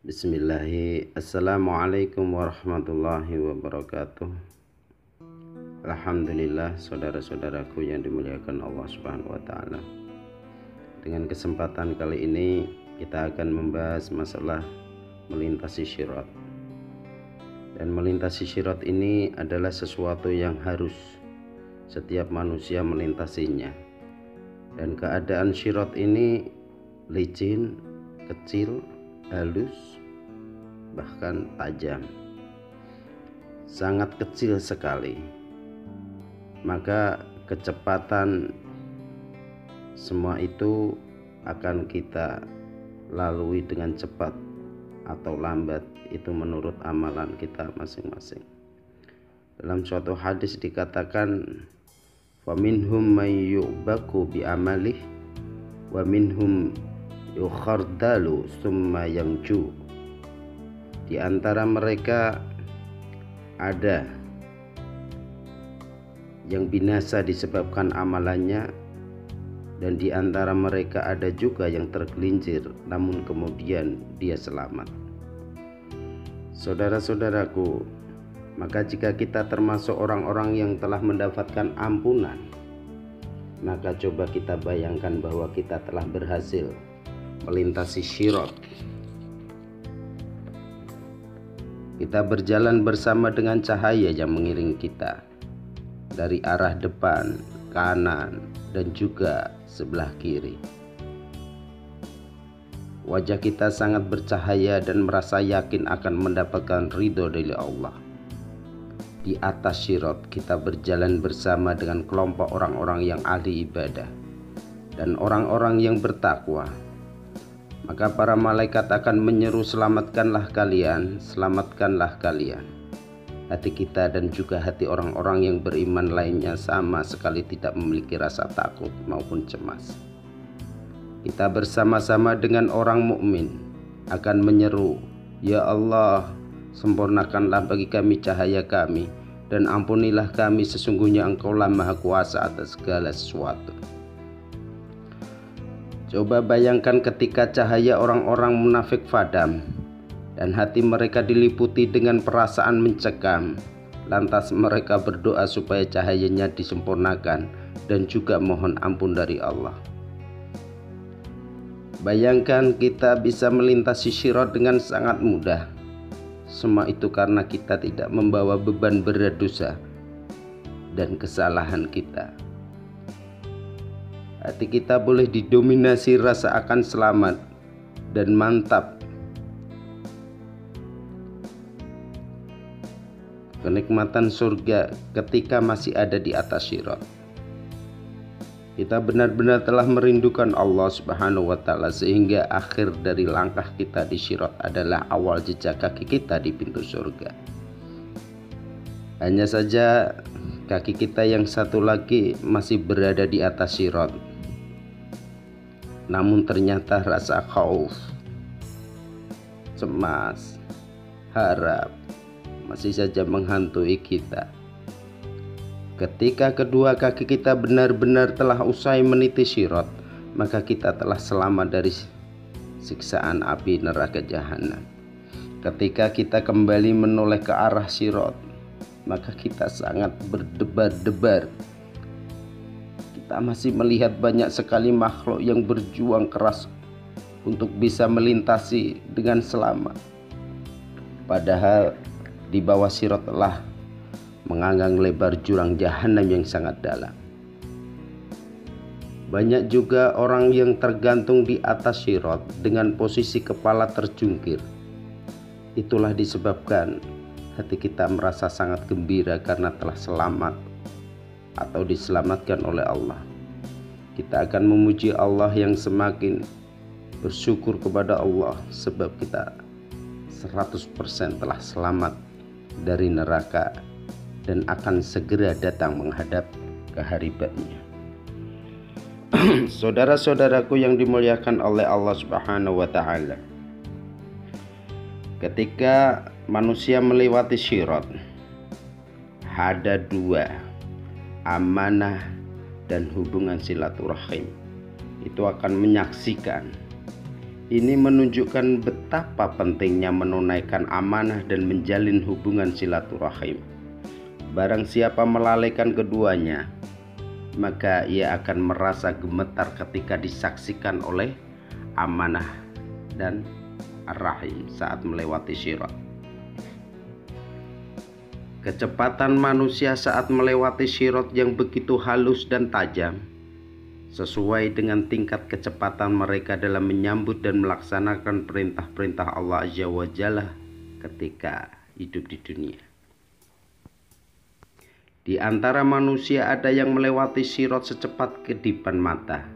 Bismillahi. Assalamualaikum warahmatullahi wabarakatuh. Alhamdulillah, saudara-saudaraku yang dimuliakan Allah Subhanahu wa taala. Dengan kesempatan kali ini kita akan membahas masalah melintasi syirat. Dan melintasi syirat ini adalah sesuatu yang harus setiap manusia melintasinya. Dan keadaan syirat ini licin, kecil, halus, bahkan tajam, sangat kecil sekali. Maka kecepatan semua itu akan kita lalui dengan cepat atau lambat, itu menurut amalan kita masing-masing. Dalam suatu hadis dikatakan, "Faminhum may yu'baku bi amalih wa minhum yukhardalu summa yangju." Di antara mereka ada yang binasa disebabkan amalannya, dan di antara mereka ada juga yang tergelincir namun kemudian dia selamat. Saudara-saudaraku, maka jika kita termasuk orang-orang yang telah mendapatkan ampunan, maka coba kita bayangkan bahwa kita telah berhasil melintasi syirat. Kita berjalan bersama dengan cahaya yang mengiringi kita dari arah depan, kanan, dan juga sebelah kiri. Wajah kita sangat bercahaya dan merasa yakin akan mendapatkan ridho dari Allah. Di atas syirat kita berjalan bersama dengan kelompok orang-orang yang ahli ibadah dan orang-orang yang bertakwa. Maka para malaikat akan menyeru, "Selamatkanlah kalian, selamatkanlah kalian." Hati kita dan juga hati orang-orang yang beriman lainnya sama sekali tidak memiliki rasa takut maupun cemas. Kita bersama-sama dengan orang mukmin akan menyeru, "Ya Allah, sempurnakanlah bagi kami cahaya kami dan ampunilah kami, sesungguhnya Engkaulah Maha Kuasa atas segala sesuatu." Coba bayangkan ketika cahaya orang-orang munafik padam dan hati mereka diliputi dengan perasaan mencekam, lantas mereka berdoa supaya cahayanya disempurnakan dan juga mohon ampun dari Allah. Bayangkan kita bisa melintasi syirat dengan sangat mudah. Semua itu karena kita tidak membawa beban berat dosa dan kesalahan kita. Hati kita boleh didominasi rasa akan selamat dan mantap. Kenikmatan surga ketika masih ada di atas syirat. Kita benar-benar telah merindukan Allah Subhanahu wa taala, sehingga akhir dari langkah kita di syirat adalah awal jejak kaki kita di pintu surga. Hanya saja kaki kita yang satu lagi masih berada di atas syirat. Namun ternyata rasa khauf, cemas, harap masih saja menghantui kita. Ketika kedua kaki kita benar-benar telah usai meniti syirat, maka kita telah selamat dari siksaan api neraka jahanam. Ketika kita kembali menoleh ke arah syirat, maka kita sangat berdebar-debar. Kita masih melihat banyak sekali makhluk yang berjuang keras untuk bisa melintasi dengan selamat. Padahal di bawah syirat telah menganggang lebar jurang jahanam yang sangat dalam. Banyak juga orang yang tergantung di atas syirat dengan posisi kepala terjungkir. Itulah disebabkan hati kita merasa sangat gembira karena telah selamat atau diselamatkan oleh Allah. Kita akan memuji Allah yang semakin bersyukur kepada Allah sebab kita 100% telah selamat dari neraka dan akan segera datang menghadap ke hari baknya. Saudara-saudaraku yang dimuliakan oleh Allah Subhanahu wa taala, ketika manusia melewati syirat, ada dua, amanah dan hubungan silaturahim. Itu akan menyaksikan Ini menunjukkan betapa pentingnya menunaikan amanah dan menjalin hubungan silaturahim. Barang siapa melalaikan keduanya, maka ia akan merasa gemetar ketika disaksikan oleh amanah dan rahim saat melewati sirat. Kecepatan manusia saat melewati sirat yang begitu halus dan tajam sesuai dengan tingkat kecepatan mereka dalam menyambut dan melaksanakan perintah-perintah Allah Azza wa Jalla ketika hidup di dunia. Di antara manusia ada yang melewati sirat secepat kedipan mata,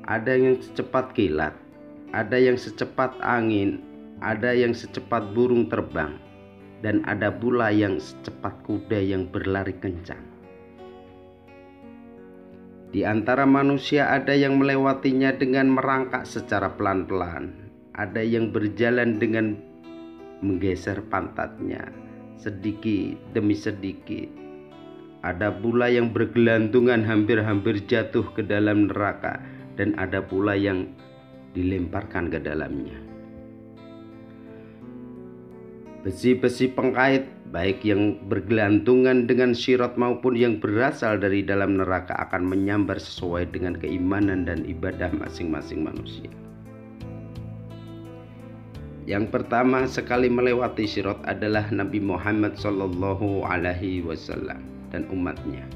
ada yang secepat kilat, ada yang secepat angin, ada yang secepat burung terbang, dan ada pula yang secepat kuda yang berlari kencang. Di antara manusia ada yang melewatinya dengan merangkak secara pelan-pelan, ada yang berjalan dengan menggeser pantatnya sedikit demi sedikit, ada pula yang bergelantungan hampir-hampir jatuh ke dalam neraka, dan ada pula yang dilemparkan ke dalamnya. Besi-besi pengkait, baik yang bergelantungan dengan sirat maupun yang berasal dari dalam neraka, akan menyambar sesuai dengan keimanan dan ibadah masing-masing manusia. Yang pertama sekali melewati sirat adalah Nabi Muhammad Sallallahu Alaihi Wasallam dan umatnya.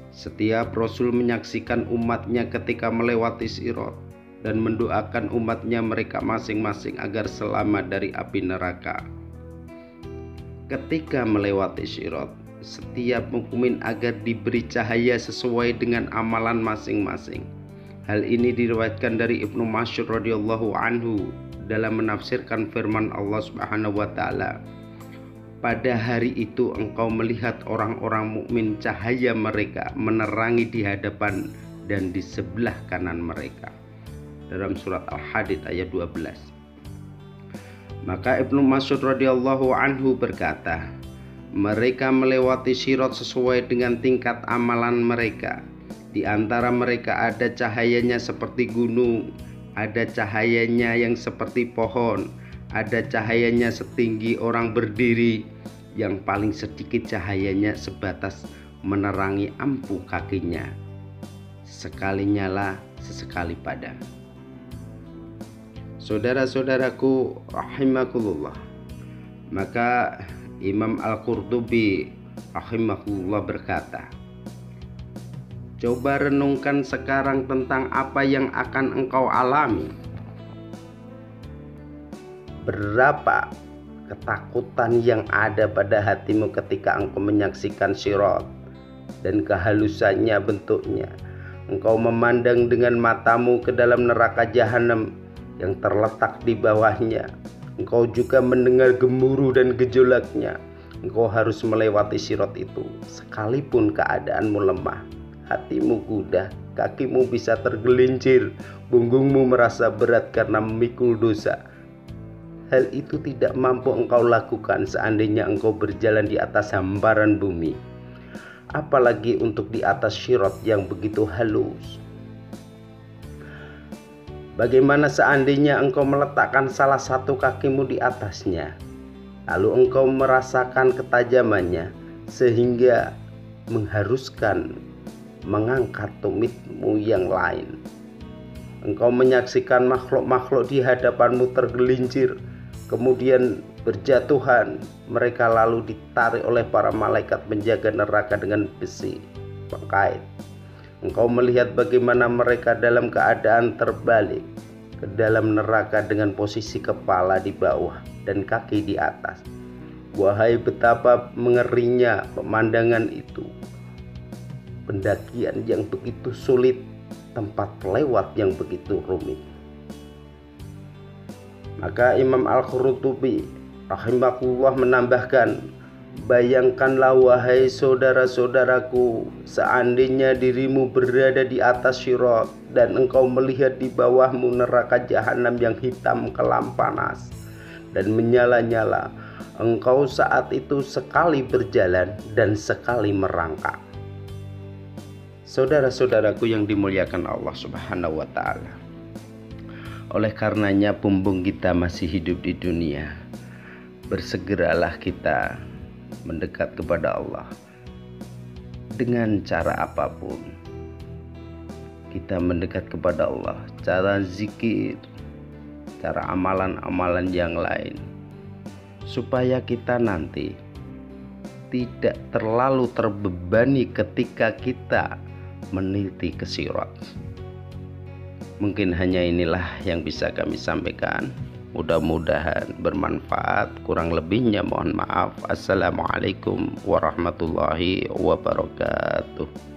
Setiap Rasul menyaksikan umatnya ketika melewati sirat dan mendoakan umatnya mereka masing-masing agar selamat dari api neraka. Ketika melewati sirat, setiap mukmin agar diberi cahaya sesuai dengan amalan masing-masing. Hal ini diriwayatkan dari Ibnu Mas'ud radhiyallahu anhu dalam menafsirkan firman Allah Subhanahu wa taala, pada hari itu engkau melihat orang-orang mukmin cahaya mereka menerangi di hadapan dan di sebelah kanan mereka. Dalam surat Al-Hadid ayat 12. Maka Ibnu Mas'ud radhiyallahu anhu berkata, mereka melewati sirat sesuai dengan tingkat amalan mereka. Di antara mereka ada cahayanya seperti gunung, ada cahayanya yang seperti pohon, ada cahayanya setinggi orang berdiri, yang paling sedikit cahayanya sebatas menerangi ampuh kakinya. Sekali nyala, sesekali padam. Saudara-saudaraku rahimakumullah, maka Imam Al-Qurtubi rahimahullah berkata, coba renungkan sekarang tentang apa yang akan engkau alami. Berapa ketakutan yang ada pada hatimu ketika engkau menyaksikan sirat dan kehalusannya bentuknya. Engkau memandang dengan matamu ke dalam neraka jahanam yang terletak di bawahnya. Engkau juga mendengar gemuruh dan gejolaknya. Engkau harus melewati sirat itu sekalipun keadaanmu lemah, hatimu gundah, kakimu bisa tergelincir, punggungmu merasa berat karena memikul dosa. Hal itu tidak mampu engkau lakukan seandainya engkau berjalan di atas hamparan bumi, apalagi untuk di atas sirat yang begitu halus. Bagaimana seandainya engkau meletakkan salah satu kakimu di atasnya, lalu engkau merasakan ketajamannya sehingga mengharuskan mengangkat tumitmu yang lain. Engkau menyaksikan makhluk-makhluk di hadapanmu tergelincir, kemudian berjatuhan, mereka lalu ditarik oleh para malaikat penjaga neraka dengan besi pengkait. Engkau melihat bagaimana mereka dalam keadaan terbalik ke dalam neraka dengan posisi kepala di bawah dan kaki di atas. Wahai betapa mengerinya pemandangan itu. Pendakian yang begitu sulit, tempat lewat yang begitu rumit. Maka Imam Al-Qurtubi rahimahullah menambahkan, bayangkanlah wahai saudara-saudaraku, seandainya dirimu berada di atas sirat dan engkau melihat di bawahmu neraka jahanam yang hitam kelam panas dan menyala-nyala. Engkau saat itu sekali berjalan dan sekali merangkak. Saudara-saudaraku yang dimuliakan Allah Subhanahu wa taala, Oleh karenanya mumpung kita masih hidup di dunia, bersegeralah kita mendekat kepada Allah dengan cara apapun. Kita mendekat kepada Allah, cara zikir, cara amalan-amalan yang lain, supaya kita nanti tidak terlalu terbebani ketika kita meniti ke sirat. Mungkin hanya inilah yang bisa kami sampaikan. Mudah-mudahan bermanfaat. Kurang lebihnya mohon maaf. Assalamualaikum warahmatullahi wabarakatuh.